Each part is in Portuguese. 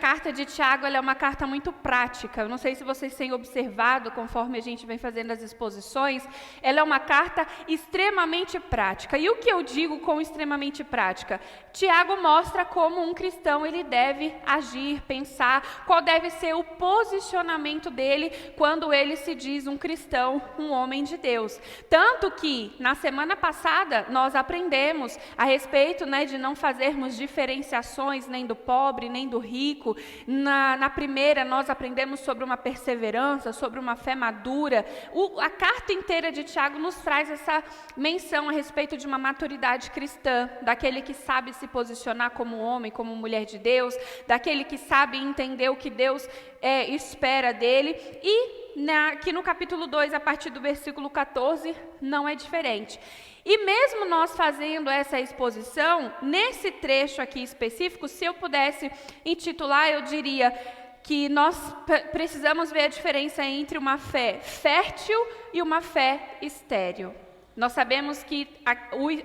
carta de Tiago ela é uma carta muito prática. Eu não sei se vocês têm observado, conforme a gente vem fazendo as exposições, ela é uma carta extremamente prática. E o que eu digo com extremamente prática? Tiago mostra como um cristão ele deve agir, pensar, qual deve ser o posicionamento dele quando ele se diz um cristão, um homem de Deus. Tanto que, na semana passada, nós aprendemos a respeito, de não fazermos diferenciações nem do pobre, nem do rico. Na primeira, nós aprendemos sobre uma perseverança, sobre uma fé madura. A carta inteira de Tiago nos traz essa menção a respeito de uma maturidade cristã, daquele que sabe se posicionar como homem, como mulher de Deus, daquele que sabe entender o que Deus espera dele. E aqui no capítulo 2, a partir do versículo 14, não é diferente. E mesmo nós fazendo essa exposição, nesse trecho aqui específico, se eu pudesse intitular, eu diria que nós precisamos ver a diferença entre uma fé fértil e uma fé estéril. Nós sabemos que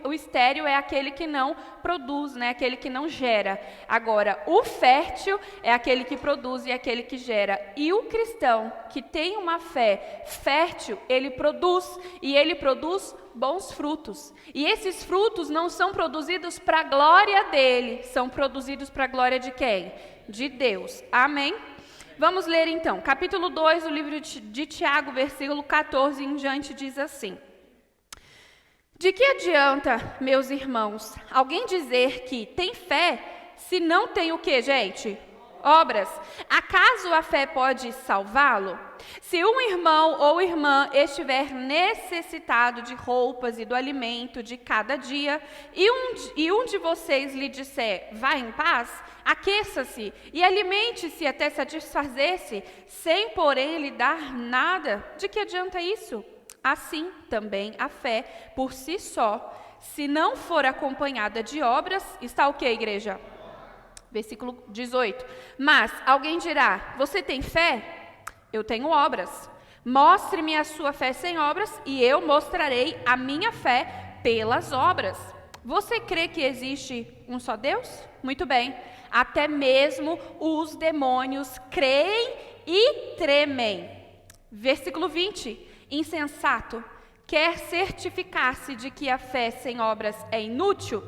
o estéril é aquele que não produz, aquele que não gera. Agora, o fértil é aquele que produz e aquele que gera. E o cristão que tem uma fé fértil, ele produz, e ele produz bons frutos. E esses frutos não são produzidos para a glória dele, são produzidos para a glória de quem? De Deus. Amém? Vamos ler então. Capítulo 2 do livro de Tiago, versículo 14 em diante, diz assim: De que adianta, meus irmãos, alguém dizer que tem fé, se não tem o quê, gente? Obras. Acaso a fé pode salvá-lo? Se um irmão ou irmã estiver necessitado de roupas e do alimento de cada dia, e um de vocês lhe disser, vá em paz, aqueça-se e alimente-se até satisfazer-se, sem porém lhe dar nada, de que adianta isso? Assim também a fé, por si só, se não for acompanhada de obras, está o que, igreja? Versículo 18. Mas alguém dirá, você tem fé? Eu tenho obras. Mostre-me a sua fé sem obras, e eu mostrarei a minha fé pelas obras. Você crê que existe um só Deus? Muito bem. Até mesmo os demônios creem e tremem. Versículo 20. Insensato, quer certificar-se de que a fé sem obras é inútil?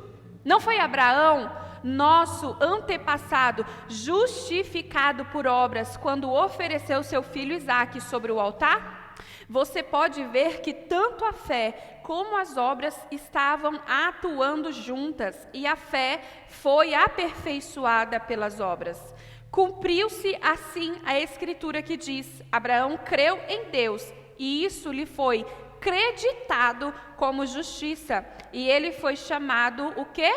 Não foi Abraão, nosso antepassado, justificado por obras, quando ofereceu seu filho Isaque sobre o altar? Você pode ver que tanto a fé como as obras estavam atuando juntas, e a fé foi aperfeiçoada pelas obras. Cumpriu-se assim a escritura que diz, Abraão creu em Deus, e isso lhe foi creditado como justiça, e ele foi chamado o quê?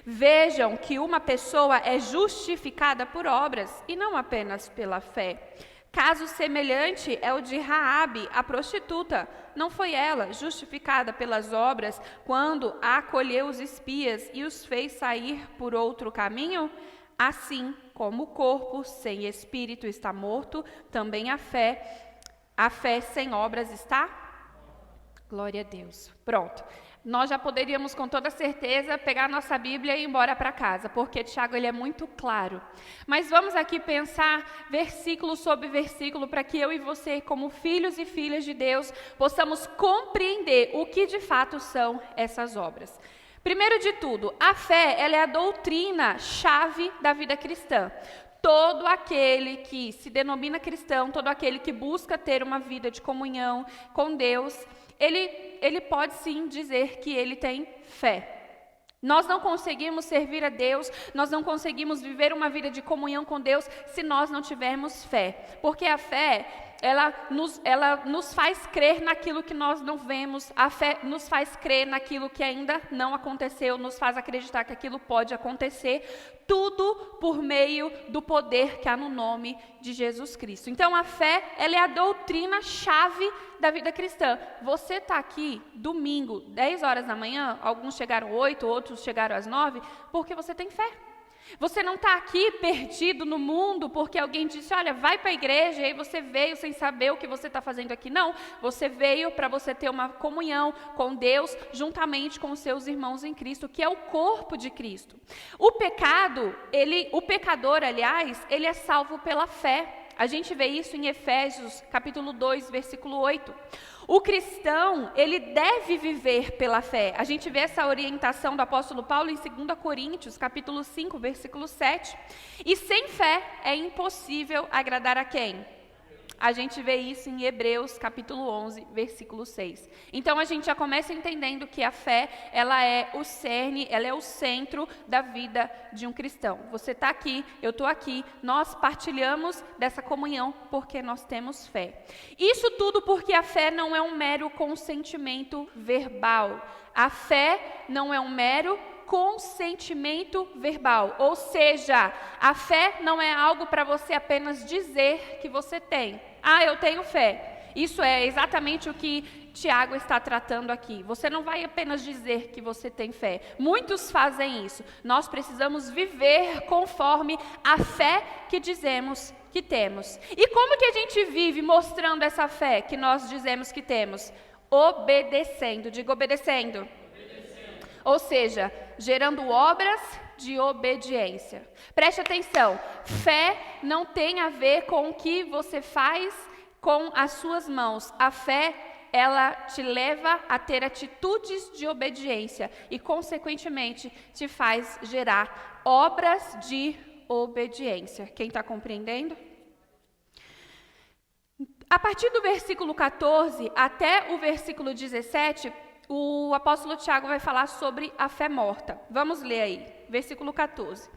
Vejam que uma pessoa é justificada por obras, e não apenas pela fé. Caso semelhante é o de Raabe, a prostituta. Não foi ela justificada pelas obras, quando acolheu os espias e os fez sair por outro caminho? Assim como o corpo sem espírito está morto, também a fé sem obras está? Glória a Deus. Pronto. Nós já poderíamos com toda certeza pegar a nossa Bíblia e ir embora para casa, porque Tiago ele é muito claro. Mas vamos aqui pensar versículo sobre versículo para que eu e você, como filhos e filhas de Deus, possamos compreender o que de fato são essas obras. Primeiro de tudo, a fé ela é a doutrina chave da vida cristã. Todo aquele que se denomina cristão, todo aquele que busca ter uma vida de comunhão com Deus, ele pode sim dizer que ele tem fé. Nós não conseguimos servir a Deus, nós não conseguimos viver uma vida de comunhão com Deus se nós não tivermos fé. Porque a fé, ela nos faz crer naquilo que nós não vemos, a fé nos faz crer naquilo que ainda não aconteceu, nos faz acreditar que aquilo pode acontecer, tudo por meio do poder que há no nome de Jesus Cristo. Então a fé, ela é a doutrina-chave da vida cristã. Você está aqui domingo, 10 horas da manhã, alguns chegaram 8, outros chegaram às 9, porque você tem fé. Você não está aqui perdido no mundo porque alguém disse, olha, vai para a igreja, e aí você veio sem saber o que você está fazendo aqui. Não, você veio para você ter uma comunhão com Deus, juntamente com os seus irmãos em Cristo, que é o corpo de Cristo. O pecador, aliás, ele é salvo pela fé. A gente vê isso em Efésios, capítulo 2, versículo 8. O cristão, ele deve viver pela fé. A gente vê essa orientação do apóstolo Paulo em 2 Coríntios, capítulo 5, versículo 7. E sem fé é impossível agradar a quem? A gente vê isso em Hebreus, capítulo 11, versículo 6. Então, a gente já começa entendendo que a fé, ela é o cerne, ela é o centro da vida de um cristão. Você está aqui, eu estou aqui, nós partilhamos dessa comunhão porque nós temos fé. Isso tudo porque a fé não é um mero consentimento verbal. A fé não é um mero consentimento verbal, ou seja, a fé não é algo para você apenas dizer que você tem. Ah, eu tenho fé. Isso é exatamente o que Tiago está tratando aqui. Você não vai apenas dizer que você tem fé. Muitos fazem isso. Nós precisamos viver conforme a fé que dizemos que temos. E como que a gente vive mostrando essa fé que nós dizemos que temos? Obedecendo. Diga obedecendo. Ou seja, gerando obras de obediência. Preste atenção, fé não tem a ver com o que você faz com as suas mãos. A fé, ela te leva a ter atitudes de obediência e, consequentemente, te faz gerar obras de obediência. Quem está compreendendo? A partir do versículo 14 até o versículo 17, o apóstolo Tiago vai falar sobre a fé morta. Vamos ler aí, versículo 14.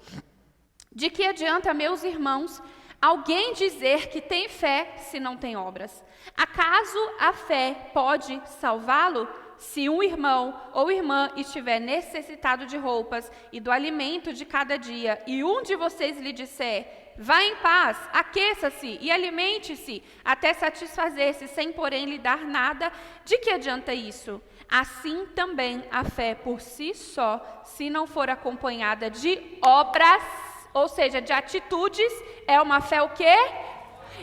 De que adianta, meus irmãos, alguém dizer que tem fé se não tem obras? Acaso a fé pode salvá-lo? Se um irmão ou irmã estiver necessitado de roupas e do alimento de cada dia, e um de vocês lhe disser, vá em paz, aqueça-se e alimente-se, até satisfazer-se, sem porém lhe dar nada, de que adianta isso? Assim também a fé por si só, se não for acompanhada de obras, ou seja, de atitudes, é uma fé o quê?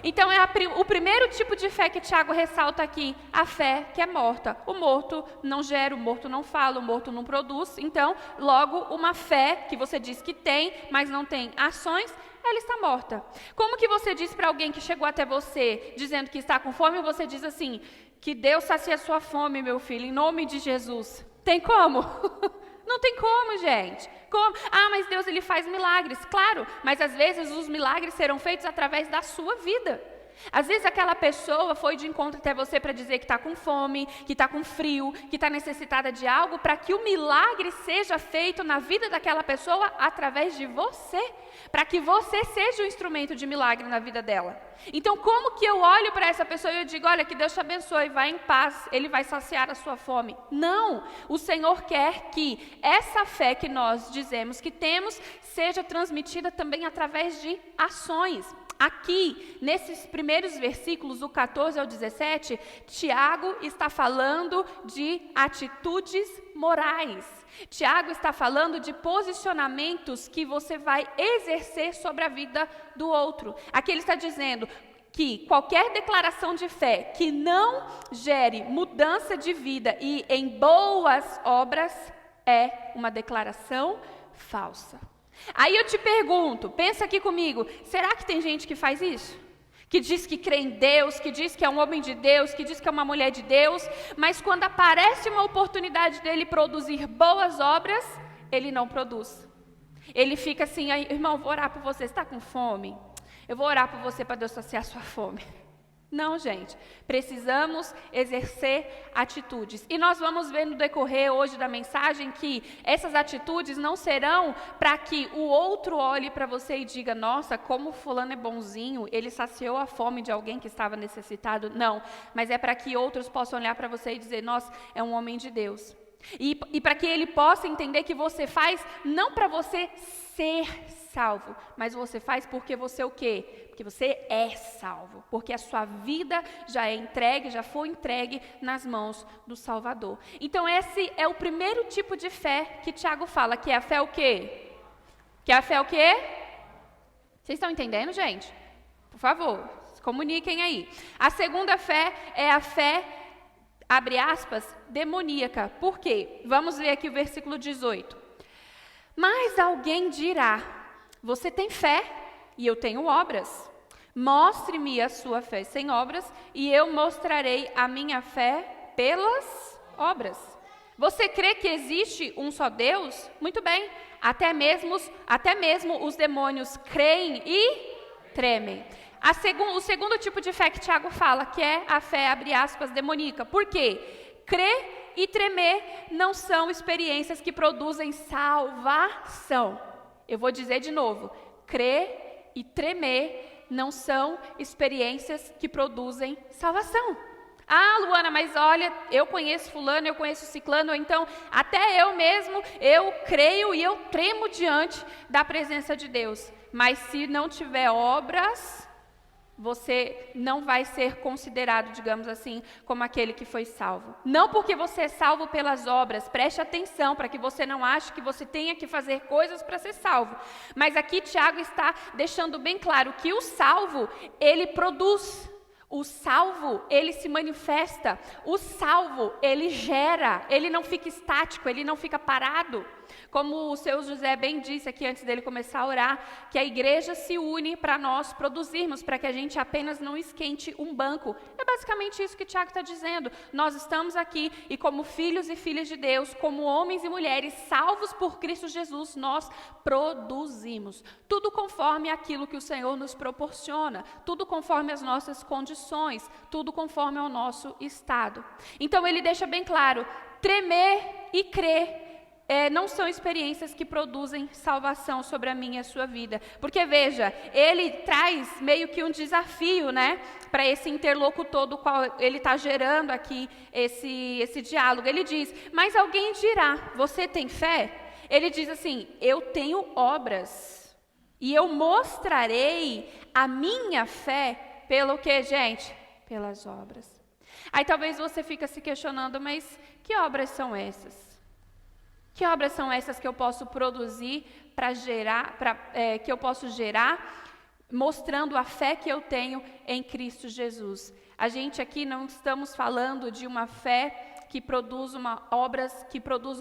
Então, é o primeiro tipo de fé que Tiago ressalta aqui, a fé que é morta. O morto não gera, o morto não fala, o morto não produz. Então, logo, uma fé que você diz que tem, mas não tem ações, ela está morta. Como que você diz para alguém que chegou até você dizendo que está com fome, e você diz assim, que Deus sacie a sua fome, meu filho, em nome de Jesus? Tem como? Não tem como, gente. Como? Ah, mas Deus, ele faz milagres. Claro, mas às vezes os milagres serão feitos através da sua vida. Às vezes aquela pessoa foi de encontro até você para dizer que está com fome, que está com frio, que está necessitada de algo, para que o milagre seja feito na vida daquela pessoa através de você, para que você seja o instrumento de milagre na vida dela. Então, como que eu olho para essa pessoa e eu digo, olha, que Deus te abençoe, vai em paz, Ele vai saciar a sua fome? Não, o Senhor quer que essa fé que nós dizemos que temos, seja transmitida também através de ações. Aqui, nesses primeiros versículos, do 14 ao 17, Tiago está falando de atitudes morais. Tiago está falando de posicionamentos que você vai exercer sobre a vida do outro. Aqui ele está dizendo que qualquer declaração de fé que não gere mudança de vida e em boas obras é uma declaração falsa. Aí eu te pergunto, pensa aqui comigo, será que tem gente que faz isso? Que diz que crê em Deus, que diz que é um homem de Deus, que diz que é uma mulher de Deus, mas quando aparece uma oportunidade dele produzir boas obras, ele não produz. Ele fica assim, irmão, vou orar por você, você está com fome? Eu vou orar por você para Deus saciar a sua fome. Não, gente, precisamos exercer atitudes. E nós vamos ver no decorrer hoje da mensagem que essas atitudes não serão para que o outro olhe para você e diga, nossa, como fulano é bonzinho, ele saciou a fome de alguém que estava necessitado. Não, mas é para que outros possam olhar para você e dizer, nossa, é um homem de Deus. E para que ele possa entender que você faz não para você ser salvo, mas você faz porque você o quê? Porque você é salvo, porque a sua vida já é entregue, já foi entregue nas mãos do Salvador. Então esse é o primeiro tipo de fé que Tiago fala, que é a fé o quê? Que a fé é o quê? Vocês estão entendendo, gente? Por favor, se comuniquem aí. A segunda fé é a fé, abre aspas, demoníaca. Por quê? Vamos ler aqui o versículo 18. Mas alguém dirá, você tem fé e eu tenho obras. Mostre-me a sua fé sem obras e eu mostrarei a minha fé pelas obras. Você crê que existe um só Deus? Muito bem. Até mesmo os demônios creem e tremem. O segundo tipo de fé que Tiago fala, que é a fé, abre aspas, demoníaca. Por quê? Crer e tremer não são experiências que produzem salvação. Eu vou dizer de novo. Crer e tremer não são experiências que produzem salvação. Ah, Luana, mas olha, eu conheço fulano, eu conheço ciclano, então até eu mesmo, eu creio e eu tremo diante da presença de Deus. Mas se não tiver obras, você não vai ser considerado, digamos assim, como aquele que foi salvo. Não porque você é salvo pelas obras, preste atenção para que você não ache que você tenha que fazer coisas para ser salvo. Mas aqui Tiago está deixando bem claro que o salvo, ele produz. O salvo, ele se manifesta. O salvo, ele gera. Ele não fica estático, ele não fica parado. Como o seu José bem disse aqui antes dele começar a orar, que a igreja se une para nós produzirmos, para que a gente apenas não esquente um banco. É basicamente isso que Tiago está dizendo. Nós estamos aqui e como filhos e filhas de Deus, como homens e mulheres salvos por Cristo Jesus, nós produzimos. Tudo conforme aquilo que o Senhor nos proporciona, tudo conforme as nossas condições, tudo conforme ao nosso estado. Então ele deixa bem claro, tremer e crer não são experiências que produzem salvação sobre a minha e a sua vida. Porque, veja, ele traz meio que um desafio, né, para esse interlocutor do qual ele está gerando aqui esse diálogo. Ele diz, mas alguém dirá, você tem fé? Ele diz assim, eu tenho obras e eu mostrarei a minha fé pelo que, gente? Pelas obras. Aí talvez você fique se questionando, mas que obras são essas? Que obras são essas que eu posso produzir para gerar, que eu posso gerar, mostrando a fé que eu tenho em Cristo Jesus? A gente aqui não estamos falando de uma fé que produz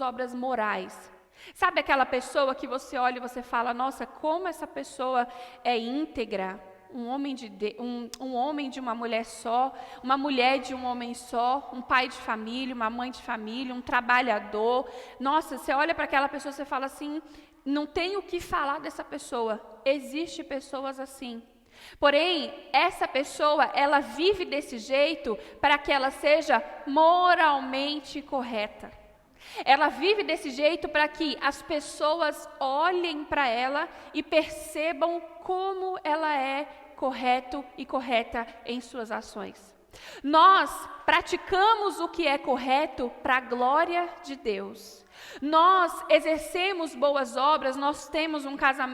obras morais. Sabe aquela pessoa que você olha e você fala, nossa, como essa pessoa é íntegra? Um homem de uma mulher só, uma mulher de um homem só, um pai de família, uma mãe de família, um trabalhador. Nossa, você olha para aquela pessoa e você fala assim, não tem o que falar dessa pessoa. Existem pessoas assim. Porém, essa pessoa, ela vive desse jeito para que ela seja moralmente correta. Ela vive desse jeito para que as pessoas olhem para ela e percebam como ela é correta em suas ações. Nós praticamos o que é correto para a glória de Deus. Nós exercemos boas obras, nós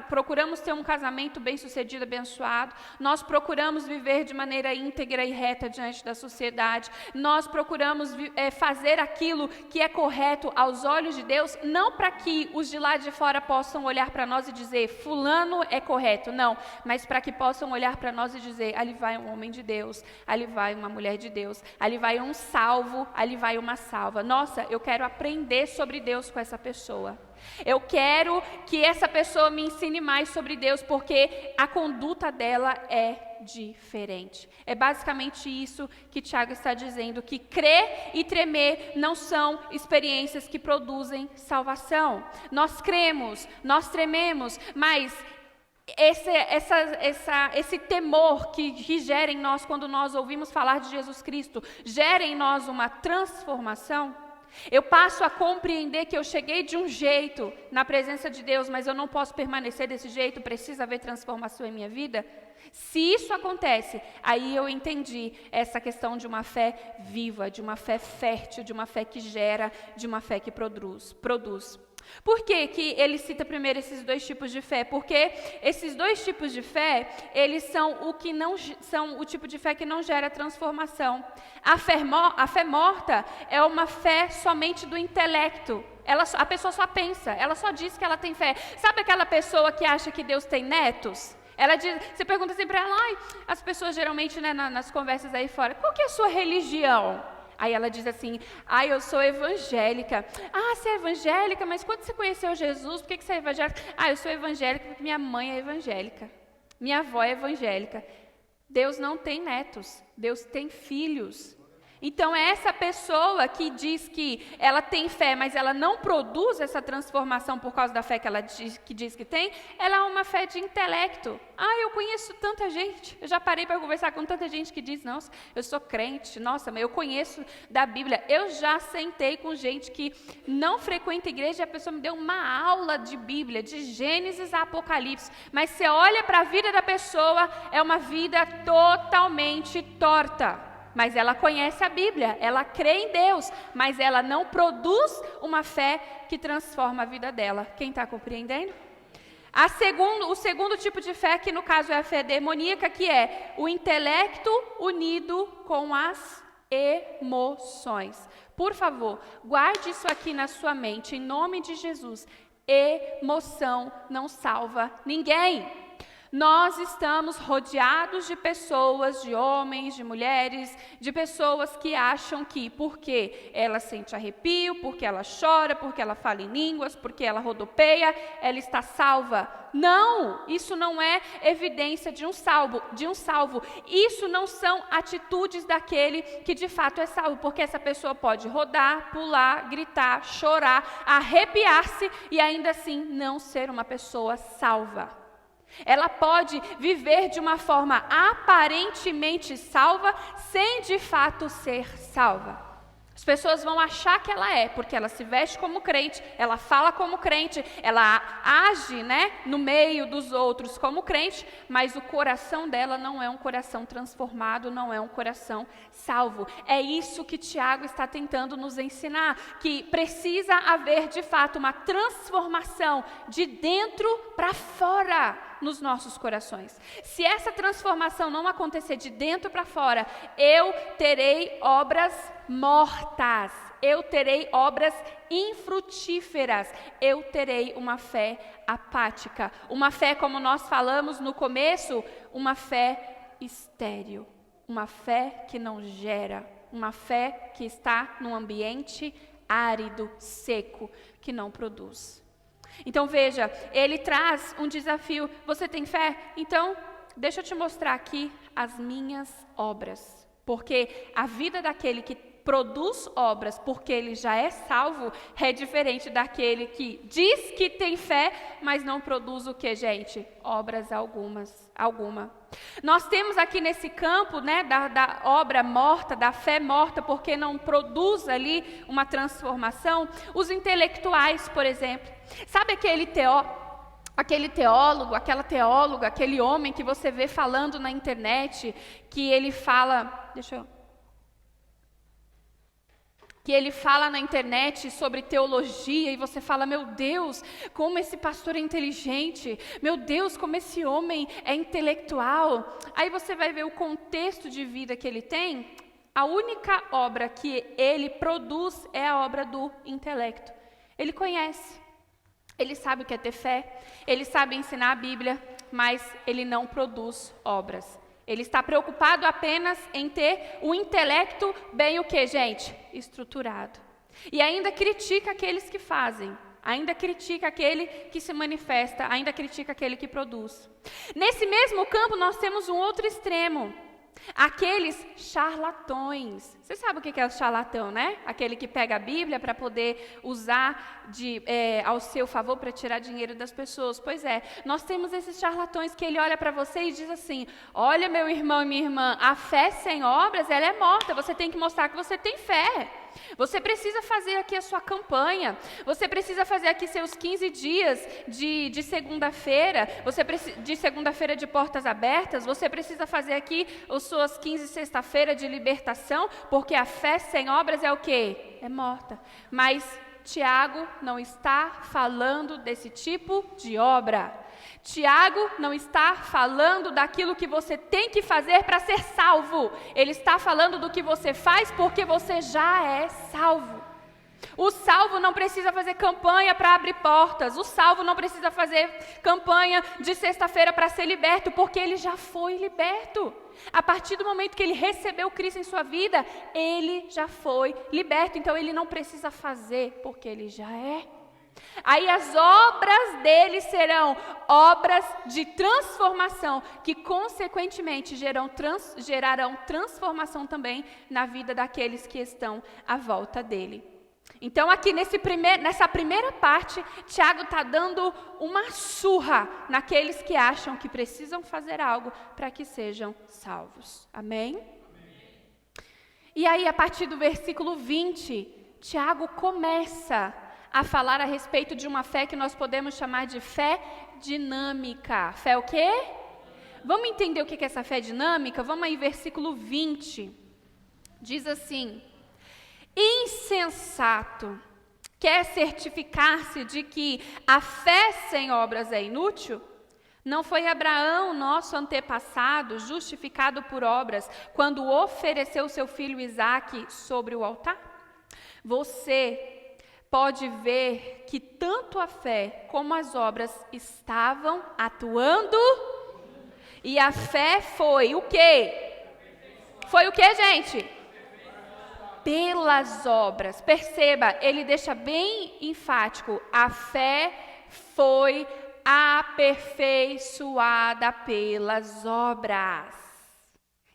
procuramos ter um casamento bem-sucedido, abençoado, nós procuramos viver de maneira íntegra e reta diante da sociedade, nós procuramos fazer aquilo que é correto aos olhos de Deus, não para que os de lá de fora possam olhar para nós e dizer, fulano é correto, não, mas para que possam olhar para nós e dizer, ali vai um homem de Deus, ali vai uma mulher de Deus, ali vai um salvo, ali vai uma salva. Nossa, eu quero aprender sobre Deus com essa pessoa. Eu quero que essa pessoa me ensine mais sobre Deus, porque a conduta dela é diferente. É basicamente isso que Tiago está dizendo, que crer e tremer não são experiências que produzem salvação. Nós cremos, nós trememos, mas esse temor que gera em nós quando nós ouvimos falar de Jesus Cristo, gera em nós uma transformação. Eu passo a compreender que eu cheguei de um jeito na presença de Deus, mas eu não posso permanecer desse jeito, precisa haver transformação em minha vida. Se isso acontece, aí eu entendi essa questão de uma fé viva, de uma fé fértil, de uma fé que gera, de uma fé que produz. Por que que ele cita primeiro esses dois tipos de fé? Porque esses dois tipos de fé, eles são são o tipo de fé que não gera transformação. A fé morta é uma fé somente do intelecto. A pessoa só pensa, ela só diz que ela tem fé. Sabe aquela pessoa que acha que Deus tem netos? Ela diz, você pergunta assim para ela, as pessoas geralmente, né, nas conversas aí fora, qual que é a sua religião? Aí ela diz assim, eu sou evangélica. Você é evangélica, mas quando você conheceu Jesus, por que você é evangélica? Eu sou evangélica porque minha mãe é evangélica, minha avó é evangélica. Deus não tem netos, Deus tem filhos. Então, essa pessoa que diz que ela tem fé, mas ela não produz essa transformação por causa da fé que ela diz que tem, ela é uma fé de intelecto. Eu conheço tanta gente, eu já parei para conversar com tanta gente que diz, nossa, eu sou crente, nossa, mas eu conheço da Bíblia. Eu já sentei com gente que não frequenta igreja e a pessoa me deu uma aula de Bíblia, de Gênesis a Apocalipse, mas você olha para a vida da pessoa, é uma vida totalmente torta. Mas ela conhece a Bíblia, ela crê em Deus, mas ela não produz uma fé que transforma a vida dela. Quem está compreendendo? O segundo tipo de fé, que no caso é a fé demoníaca, que é o intelecto unido com as emoções. Por favor, guarde isso aqui na sua mente, em nome de Jesus. Emoção não salva ninguém. Nós estamos rodeados de pessoas, de homens, de mulheres, de pessoas que acham que porque ela sente arrepio, porque ela chora, porque ela fala em línguas, porque ela rodopeia, ela está salva. Não, isso não é evidência de um salvo. Isso não são atitudes daquele que de fato é salvo, porque essa pessoa pode rodar, pular, gritar, chorar, arrepiar-se e ainda assim não ser uma pessoa salva. Ela pode viver de uma forma aparentemente salva, sem de fato ser salva. As pessoas vão achar que ela é, porque ela se veste como crente, ela fala como crente, ela age, né, no meio dos outros como crente, mas o coração dela não é um coração transformado, não é um coração salvo. É isso que Tiago está tentando nos ensinar, que precisa haver de fato uma transformação de dentro para fora nos nossos corações. Se essa transformação não acontecer de dentro para fora, eu terei obras mortas, eu terei obras infrutíferas, eu terei uma fé apática, uma fé, como nós falamos no começo, uma fé estéril, uma fé que não gera, uma fé que está num ambiente árido, seco, que não produz. Então veja, ele traz um desafio. Você tem fé? Então, deixa eu te mostrar aqui as minhas obras. Porque a vida daquele que produz obras porque ele já é salvo é diferente daquele que diz que tem fé, mas não produz o que, gente? Obras alguma. Nós temos aqui nesse campo, né, da obra morta, da fé morta, porque não produz ali uma transformação, os intelectuais, por exemplo. Sabe aquele teólogo, aquela teóloga, aquele homem que você vê falando na internet, que ele fala, que ele fala na internet sobre teologia e você fala, meu Deus, como esse pastor é inteligente, meu Deus, como esse homem é intelectual. Aí você vai ver o contexto de vida que ele tem, a única obra que ele produz é a obra do intelecto. Ele conhece, ele sabe o que é ter fé, ele sabe ensinar a Bíblia, mas ele não produz obras. Ele está preocupado apenas em ter o intelecto bem o que, gente? Estruturado. E ainda critica aqueles que fazem, ainda critica aquele que se manifesta, ainda critica aquele que produz. Nesse mesmo campo nós temos um outro extremo. Aqueles charlatões. Você sabe o que é o charlatão, né? Aquele que pega a Bíblia para poder usar ao seu favor para tirar dinheiro das pessoas. Pois é, nós temos esses charlatões que ele olha para você e diz assim, olha meu irmão e minha irmã, a fé sem obras, ela é morta, você tem que mostrar que você tem fé. Você precisa fazer aqui a sua campanha, você precisa fazer aqui seus 15 dias de segunda-feira, de segunda-feira de portas abertas, você precisa fazer aqui as suas 15 sexta-feira de libertação, porque a fé sem obras é o quê? É morta. Mas Tiago não está falando desse tipo de obra. Tiago não está falando daquilo que você tem que fazer para ser salvo. Ele está falando do que você faz porque você já é salvo. O salvo não precisa fazer campanha para abrir portas. O salvo não precisa fazer campanha de sexta-feira para ser liberto, porque ele já foi liberto. A partir do momento que ele recebeu Cristo em sua vida, ele já foi liberto. Então ele não precisa fazer, porque ele já é. Aí as obras dele serão obras de transformação, que consequentemente gerarão transformação também na vida daqueles que estão à volta dele. Então aqui nessa primeira parte, Tiago está dando uma surra naqueles que acham que precisam fazer algo para que sejam salvos. Amém? E aí a partir do versículo 20, Tiago começa a falar a respeito de uma fé que nós podemos chamar de fé dinâmica. Fé o quê? Vamos entender o que é essa fé dinâmica? Vamos aí, versículo 20. Diz assim: insensato, quer certificar-se de que a fé sem obras é inútil? Não foi Abraão, nosso antepassado, justificado por obras, quando ofereceu seu filho Isaque sobre o altar? Você pode ver que tanto a fé como as obras estavam atuando, e a fé foi o quê? Foi o quê, gente? Pelas obras. Perceba, ele deixa bem enfático, a fé foi aperfeiçoada pelas obras.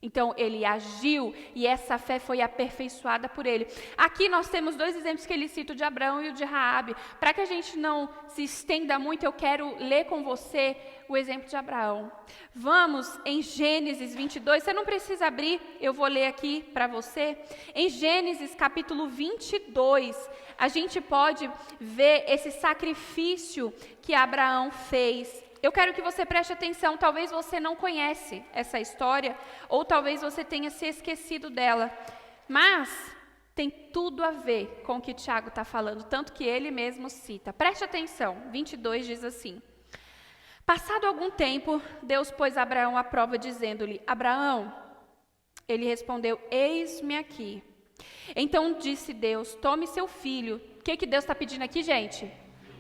Então ele agiu e essa fé foi aperfeiçoada por ele. Aqui nós temos dois exemplos que ele cita, o de Abraão e o de Raabe. Para que a gente não se estenda muito, eu quero ler com você o exemplo de Abraão. Vamos em Gênesis 22, você não precisa abrir, eu vou ler aqui para você. Em Gênesis capítulo 22, a gente pode ver esse sacrifício que Abraão fez. Eu quero que você preste atenção, talvez você não conhece essa história, ou talvez você tenha se esquecido dela, mas tem tudo a ver com o que Tiago está falando, tanto que ele mesmo cita. Preste atenção, 22 diz assim: passado algum tempo, Deus pôs Abraão à prova, dizendo-lhe: Abraão, ele respondeu: eis-me aqui. Então disse Deus: tome seu filho. O que Deus está pedindo aqui, gente?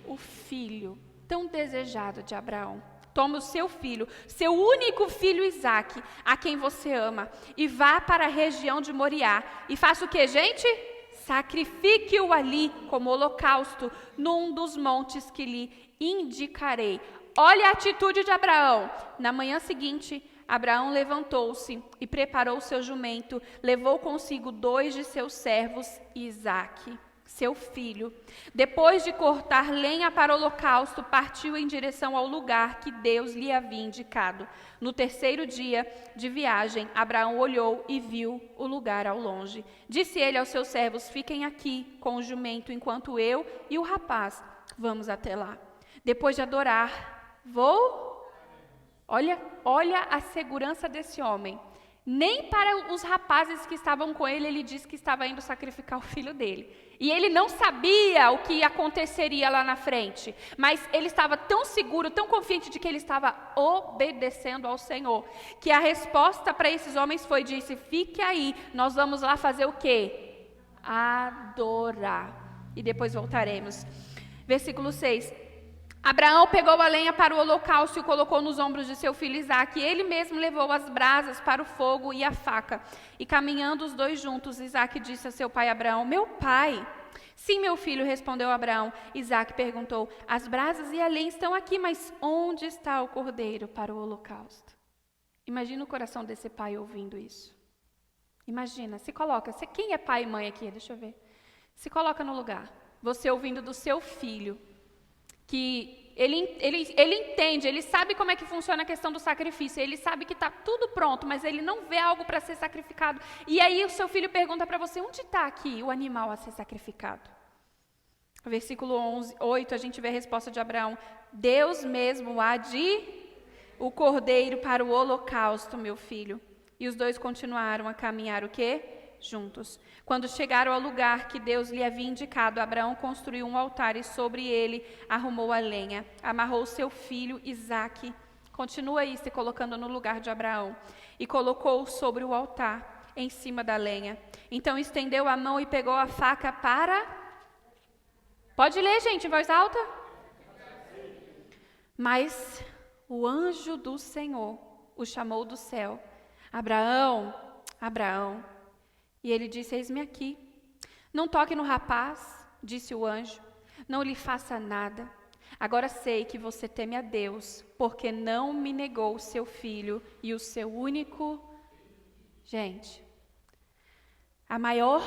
O filho tão desejado de Abraão. Toma o seu filho, seu único filho Isaque, a quem você ama, e vá para a região de Moriá. E faça o que, gente? Sacrifique-o ali como holocausto, num dos montes que lhe indicarei. Olha a atitude de Abraão. Na manhã seguinte, Abraão levantou-se e preparou o seu jumento, levou consigo 2 de seus servos e Isaque, seu filho. Depois de cortar lenha para o holocausto, partiu em direção ao lugar que Deus lhe havia indicado. No terceiro dia de viagem, Abraão olhou e viu o lugar ao longe. Disse ele aos seus servos: fiquem aqui com o jumento, enquanto eu e o rapaz vamos até lá. Depois de adorar, Olha a segurança desse homem. Nem para os rapazes que estavam com ele, ele disse que estava indo sacrificar o filho dele. E ele não sabia o que aconteceria lá na frente. Mas ele estava tão seguro, tão confiante de que ele estava obedecendo ao Senhor, que a resposta para esses homens disse: fique aí, nós vamos lá fazer o quê? Adorar. E depois voltaremos. Versículo 6. Abraão pegou a lenha para o holocausto e colocou nos ombros de seu filho Isaque. Ele mesmo levou as brasas para o fogo e a faca. E caminhando os dois juntos, Isaque disse a seu pai Abraão: meu pai. Sim, meu filho, respondeu Abraão. Isaque perguntou: as brasas e a lenha estão aqui, mas onde está o cordeiro para o holocausto? Imagina o coração desse pai ouvindo isso. Imagina, se coloca, quem é pai e mãe aqui? Deixa eu ver. Se coloca no lugar. Você ouvindo do seu filho, que ele entende, ele sabe como é que funciona a questão do sacrifício, ele sabe que está tudo pronto, mas ele não vê algo para ser sacrificado. E aí o seu filho pergunta para você: onde está aqui o animal a ser sacrificado? Versículo 8, a gente vê a resposta de Abraão: Deus mesmo há de o cordeiro para o holocausto, meu filho. E os dois continuaram a caminhar o quê? juntos. Quando chegaram ao lugar que Deus lhe havia indicado, Abraão construiu um altar e sobre ele arrumou a lenha. Amarrou seu filho Isaque. Continua aí se colocando no lugar de Abraão. E colocou-o sobre o altar, em cima da lenha. Então estendeu a mão e pegou a faca para... Pode ler, gente, em voz alta? Mas o anjo do Senhor o chamou do céu. Abraão, Abraão. E ele disse, eis-me aqui. Não toque no rapaz, disse o anjo. Não lhe faça nada. Agora sei que você teme a Deus, porque não me negou o seu filho e o seu único... Gente, a maior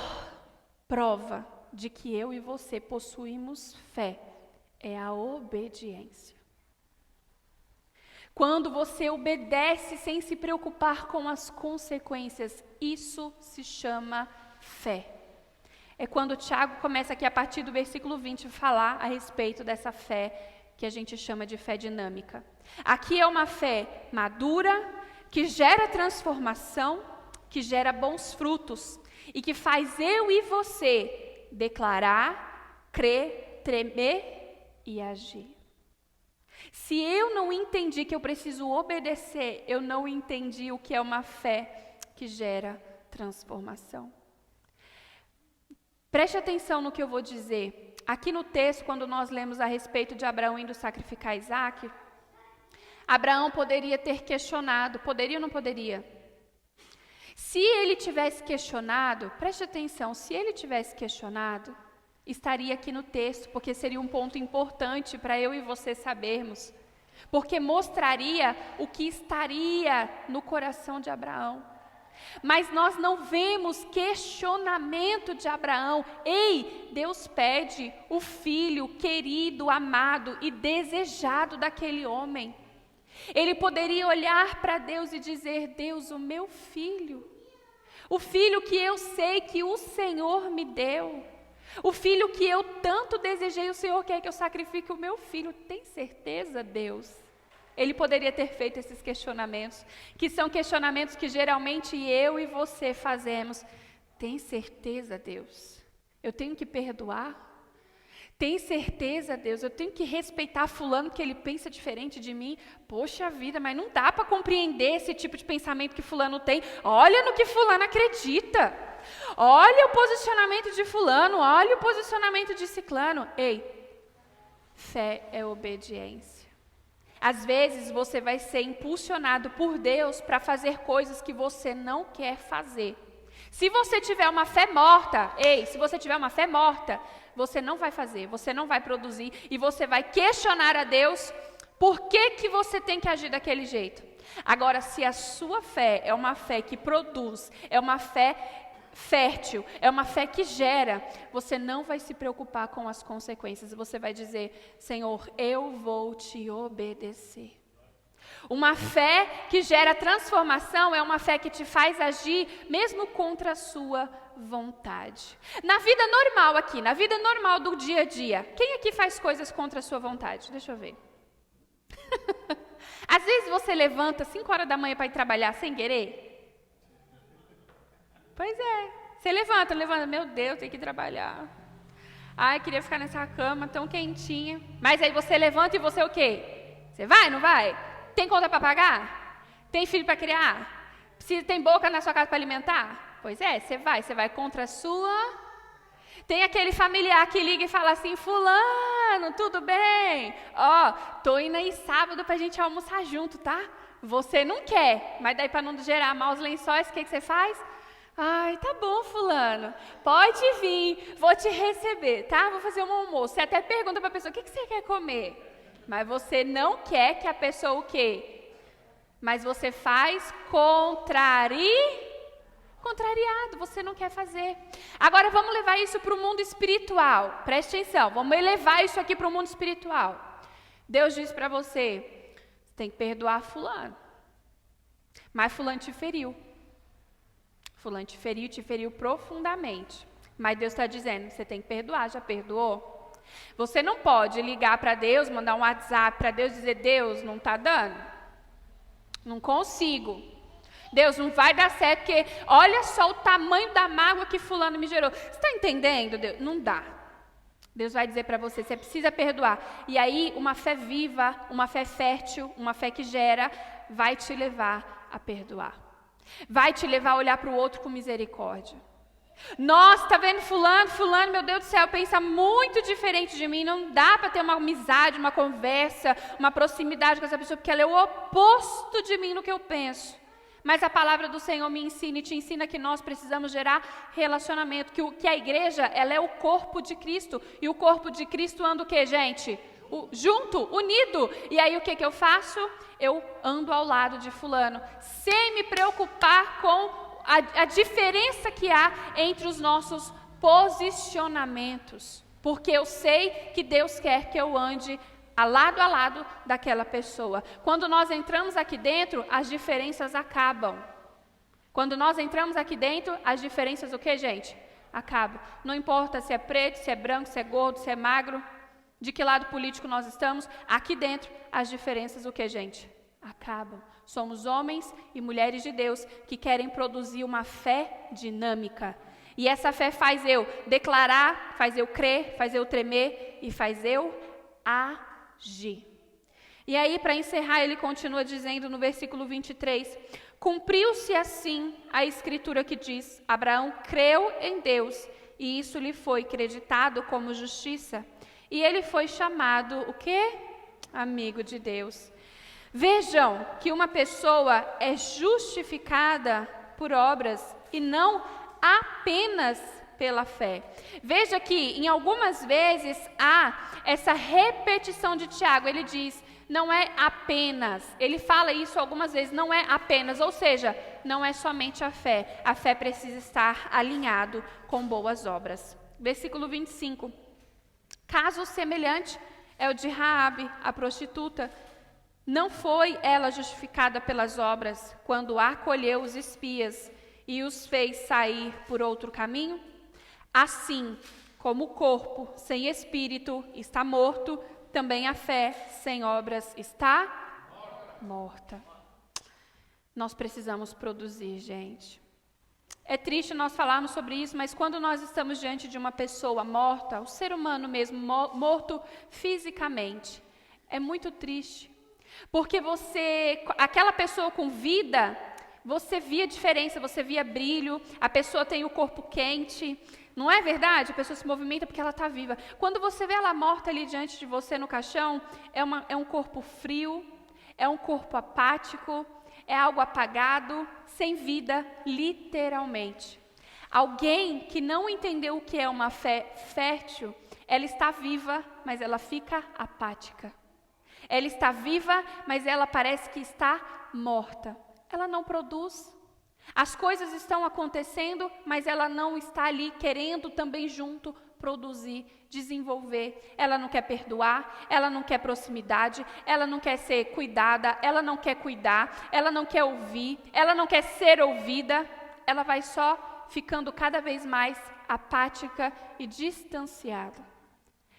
prova de que eu e você possuímos fé é a obediência. Quando você obedece sem se preocupar com as consequências, isso se chama fé. É quando Tiago começa aqui a partir do versículo 20 a falar a respeito dessa fé que a gente chama de fé dinâmica. Aqui é uma fé madura, que gera transformação, que gera bons frutos e que faz eu e você declarar, crer, tremer e agir. Se eu não entendi que eu preciso obedecer, eu não entendi o que é uma fé que gera transformação. Preste atenção no que eu vou dizer. Aqui no texto, quando nós lemos a respeito de Abraão indo sacrificar Isaque, Abraão poderia ter questionado, poderia ou não poderia? Se ele tivesse questionado, preste atenção, se ele tivesse questionado, estaria aqui no texto, porque seria um ponto importante para eu e você sabermos, porque mostraria o que estaria no coração de Abraão. Mas nós não vemos questionamento de Abraão. Ei, Deus pede o filho querido, amado e desejado daquele homem. Ele poderia olhar para Deus e dizer, Deus, o meu filho, o filho que eu sei que o Senhor me deu, o filho que eu tanto desejei, o Senhor quer que eu sacrifique o meu filho. Tem certeza, Deus? Ele poderia ter feito esses questionamentos, que são questionamentos que geralmente eu e você fazemos. Tem certeza, Deus? Eu tenho que perdoar? Tem certeza, Deus? Eu tenho que respeitar fulano que ele pensa diferente de mim? Poxa vida, mas não dá para compreender esse tipo de pensamento que fulano tem. Olha no que fulano acredita. Olha o posicionamento de fulano, olha o posicionamento de ciclano. Ei, fé é obediência. Às vezes você vai ser impulsionado por Deus para fazer coisas que você não quer fazer. Se você tiver uma fé morta, se você tiver uma fé morta, você não vai fazer, você não vai produzir e você vai questionar a Deus por que você tem que agir daquele jeito. Agora, se a sua fé é uma fé que produz, é uma fé fértil, é uma fé que gera, você não vai se preocupar com as consequências, você vai dizer, Senhor, eu vou te obedecer. Uma fé que gera transformação é uma fé que te faz agir mesmo contra a sua vontade. Na vida normal aqui, na vida normal do dia a dia, quem aqui faz coisas contra a sua vontade? Deixa eu ver. Às vezes você levanta 5 horas da manhã para ir trabalhar sem querer. Pois é, você levanta, meu Deus, tem que trabalhar. Ai, queria ficar nessa cama tão quentinha. Mas aí você levanta e você o quê? Você vai, não vai? Tem conta para pagar? Tem filho para criar? Tem boca na sua casa para alimentar? Pois é, você vai contra a sua... Tem aquele familiar que liga e fala assim, fulano, tudo bem? Tô indo aí sábado pra gente almoçar junto, tá? Você não quer, mas daí para não gerar maus lençóis, o que você faz? Ai, tá bom, fulano, pode vir, vou te receber, tá? Vou fazer um almoço. Você até pergunta para a pessoa, o que você quer comer? Mas você não quer que a pessoa o quê? Mas você faz contrariado, você não quer fazer. Agora vamos levar isso para o mundo espiritual. Preste atenção, vamos levar isso aqui para o mundo espiritual. Deus diz para você, você tem que perdoar fulano. Mas fulano te feriu. Fulano te feriu profundamente. Mas Deus está dizendo, você tem que perdoar, já perdoou? Você não pode ligar para Deus, mandar um WhatsApp para Deus e dizer, Deus, não está dando? Não consigo. Deus, não vai dar certo, porque olha só o tamanho da mágoa que fulano me gerou. Você está entendendo, Deus? Não dá. Deus vai dizer para você, você precisa perdoar. E aí, uma fé viva, uma fé fértil, uma fé que gera, vai te levar a perdoar. Vai te levar a olhar para o outro com misericórdia. Nossa, tá vendo fulano, meu Deus do céu, pensa muito diferente de mim. Não dá para ter uma amizade, uma conversa, uma proximidade com essa pessoa, porque ela é o oposto de mim no que eu penso. Mas a palavra do Senhor me ensina e te ensina que nós precisamos gerar relacionamento, que a igreja, ela é o corpo de Cristo. E o corpo de Cristo anda o quê, gente? Junto, unido. E aí o que eu faço? Eu ando ao lado de fulano, sem me preocupar com a diferença que há entre os nossos posicionamentos. Porque eu sei que Deus quer que eu ande a lado daquela pessoa. Quando nós entramos aqui dentro, as diferenças acabam. Quando nós entramos aqui dentro, as diferenças o que, gente? Acabam. Não importa se é preto, se é branco, se é gordo, se é magro, de que lado político nós estamos, aqui dentro, as diferenças o que, gente? Acabam. Somos homens e mulheres de Deus que querem produzir uma fé dinâmica. E essa fé faz eu declarar, faz eu crer, faz eu tremer e faz eu agir. E aí, para encerrar, ele continua dizendo no versículo 23, cumpriu-se assim a escritura que diz, Abraão creu em Deus e isso lhe foi creditado como justiça. E ele foi chamado, o quê? Amigo de Deus. Vejam que uma pessoa é justificada por obras e não apenas pela fé. Veja que em algumas vezes há essa repetição de Tiago, ele diz, não é apenas, ele fala isso algumas vezes, não é apenas, ou seja, não é somente a fé precisa estar alinhado com boas obras. Versículo 25, caso semelhante é o de Raabe, a prostituta. Não foi ela justificada pelas obras quando acolheu os espias e os fez sair por outro caminho? Assim como o corpo sem espírito está morto, também a fé sem obras está morta. Nós precisamos produzir, gente. É triste nós falarmos sobre isso, mas quando nós estamos diante de uma pessoa morta, o ser humano mesmo morto fisicamente, é muito triste. Porque aquela pessoa com vida, você via diferença, você via brilho, a pessoa tem o corpo quente, não é verdade? A pessoa se movimenta porque ela está viva. Quando você vê ela morta ali diante de você no caixão, é um corpo frio, é um corpo apático, é algo apagado, sem vida, literalmente. Alguém que não entendeu o que é uma fé fértil, ela está viva, mas ela fica apática. Ela está viva, mas ela parece que está morta. Ela não produz. As coisas estão acontecendo, mas ela não está ali querendo também junto produzir, desenvolver. Ela não quer perdoar, ela não quer proximidade, ela não quer ser cuidada, ela não quer cuidar, ela não quer ouvir, ela não quer ser ouvida. Ela vai só ficando cada vez mais apática e distanciada.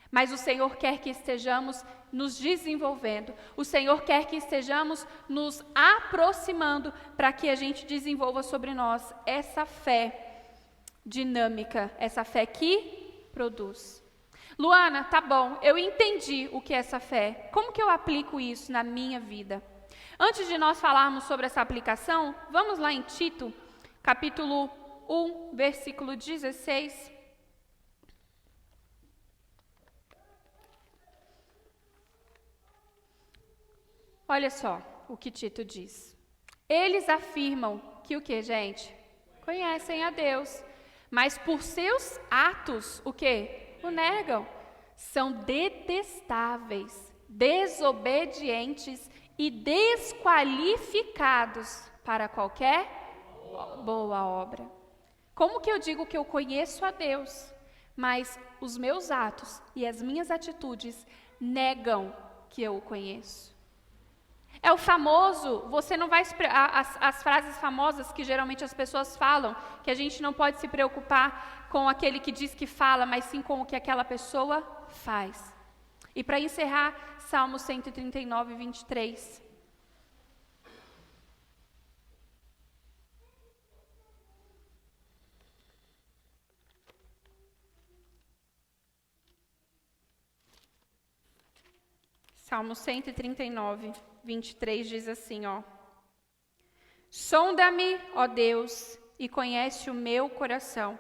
Mas o Senhor quer que estejamos nos desenvolvendo. O Senhor quer que estejamos nos aproximando para que a gente desenvolva sobre nós essa fé dinâmica, essa fé que produz. Luana, tá bom, eu entendi o que é essa fé. Como que eu aplico isso na minha vida? Antes de nós falarmos sobre essa aplicação, vamos lá em Tito, capítulo 1, versículo 16. Olha só o que Tito diz. Eles afirmam que o que, gente? Conhecem a Deus, mas por seus atos, o que? O negam. São detestáveis, desobedientes e desqualificados para qualquer boa obra. Como que eu digo que eu conheço a Deus, mas os meus atos e as minhas atitudes negam que eu o conheço? É o famoso, você não vai, as frases famosas que geralmente as pessoas falam, que a gente não pode se preocupar com aquele que diz que fala, mas sim com o que aquela pessoa faz. E para encerrar, Salmo 139, 23. Salmo 139, 23 diz assim, ó. Sonda-me, ó Deus, e conhece o meu coração.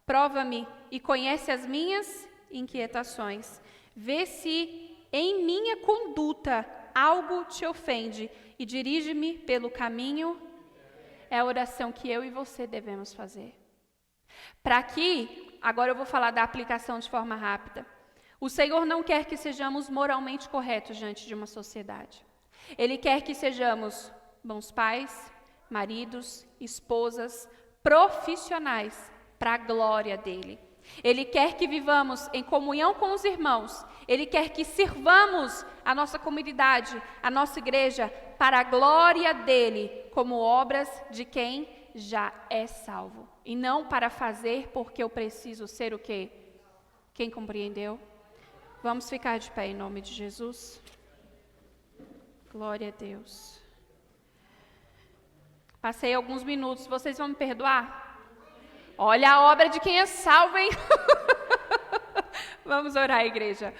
Prova-me e conhece as minhas inquietações. Vê se em minha conduta algo te ofende e dirige-me pelo caminho. É a oração que eu e você devemos fazer. Para que, agora eu vou falar da aplicação de forma rápida. O Senhor não quer que sejamos moralmente corretos diante de uma sociedade. Ele quer que sejamos bons pais, maridos, esposas, profissionais para a glória dele. Ele quer que vivamos em comunhão com os irmãos. Ele quer que sirvamos a nossa comunidade, a nossa igreja, para a glória dele, como obras de quem já é salvo. E não para fazer porque eu preciso ser o quê? Quem compreendeu? Vamos ficar de pé em nome de Jesus. Glória a Deus. Passei alguns minutos, vocês vão me perdoar? Olha a obra de quem é salvo, hein? Vamos orar, igreja.